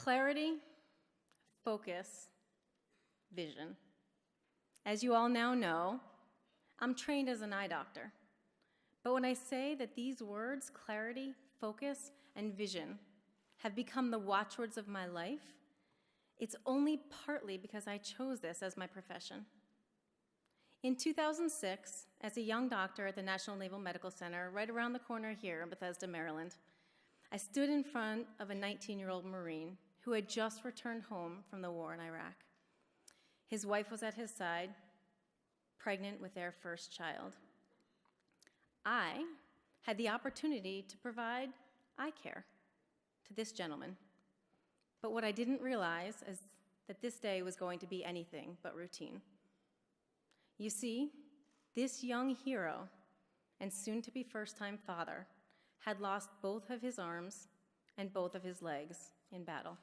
Clarity, focus, vision. As you all now know, I'm trained as an eye doctor. But when I say that these words, clarity, focus, and vision, have become the watchwords of my life, it's only partly because I chose this as my profession. In 2006, as a young doctor at the National Naval Medical Center, right around the corner here in Bethesda, Maryland, I stood in front of a 19-year-old Marine who had just returned home from the war in Iraq. His wife was at his side, pregnant with their first child. I had the opportunity to provide eye care to this gentleman. But what I didn't realize is that this day was going to be anything but routine. You see, this young hero and soon-to-be first-time father had lost both of his arms and both of his legs in battle.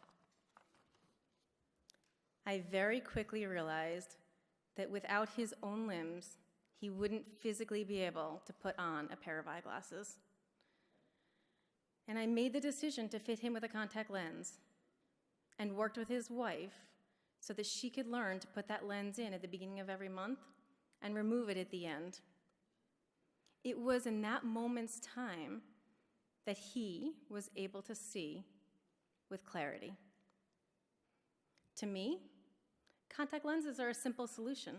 I very quickly realized that without his own limbs, he wouldn't physically be able to put on a pair of eyeglasses. And I made the decision to fit him with a contact lens and worked with his wife so that she could learn to put that lens in at the beginning of every month and remove it at the end. It was in that moment's time that he was able to see with clarity. To me, contact lenses are a simple solution.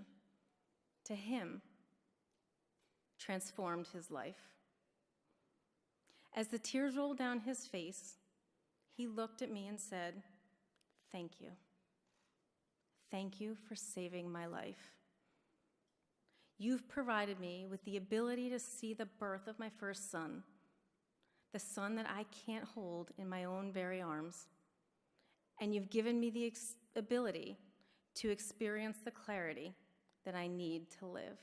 To him, transformed his life. As the tears rolled down his face, he looked at me and said, "Thank you. Thank you for saving my life. You've provided me with the ability to see the birth of my first son, the son that I can't hold in my own very arms. And you've given me the ability to experience the clarity that I need to live."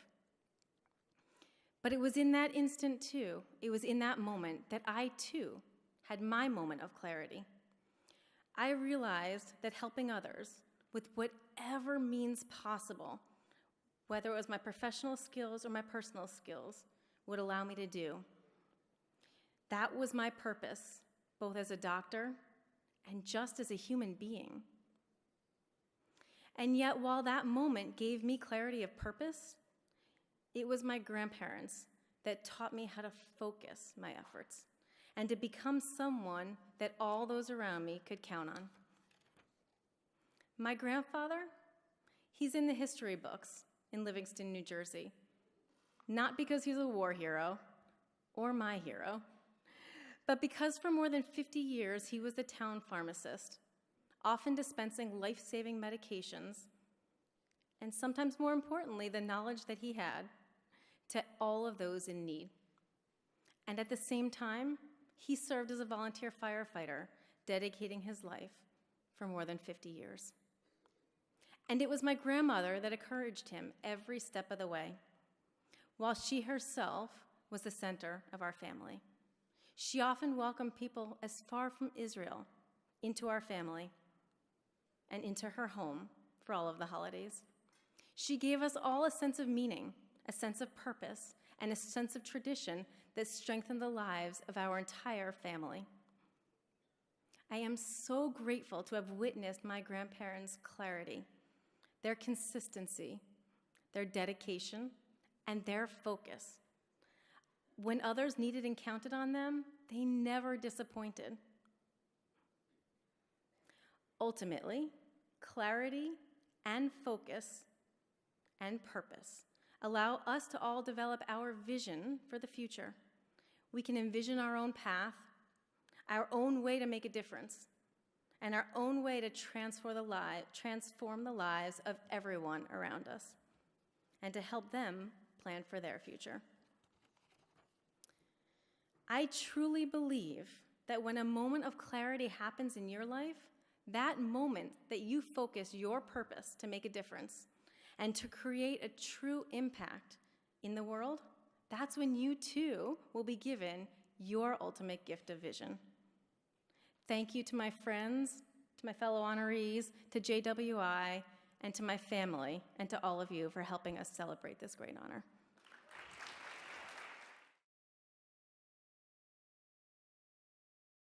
But it was in that instant, too, it was in that moment that I, too, had my moment of clarity. I realized that helping others with whatever means possible, whether it was my professional skills or my personal skills, would allow me to do. That was my purpose, both as a doctor and just as a human being. And yet, while that moment gave me clarity of purpose, it was my grandparents that taught me how to focus my efforts and to become someone that all those around me could count on. My grandfather, he's in the history books in Livingston, New Jersey, not because he's a war hero or my hero, but because for more than 50 years he was the town pharmacist, often dispensing life-saving medications, and sometimes more importantly, the knowledge that he had to all of those in need. And at the same time, he served as a volunteer firefighter, dedicating his life for more than 50 years. And it was my grandmother that encouraged him every step of the way, while she herself was the center of our family. She often welcomed people as far from Israel into our family and into her home for all of the holidays. She gave us all a sense of meaning, a sense of purpose, and a sense of tradition that strengthened the lives of our entire family. I am so grateful to have witnessed my grandparents' clarity, their consistency, their dedication, and their focus. When others needed and counted on them, they never disappointed. Ultimately, clarity and focus and purpose allow us to all develop our vision for the future. We can envision our own path, our own way to make a difference, and our own way to transform the lives of everyone around us, and to help them plan for their future. I truly believe that when a moment of clarity happens in your life, that moment that you focus your purpose to make a difference and to create a true impact in the world, that's when you too will be given your ultimate gift of vision. Thank you to my friends, to my fellow honorees, to JWI, and to my family, and to all of you for helping us celebrate this great honor.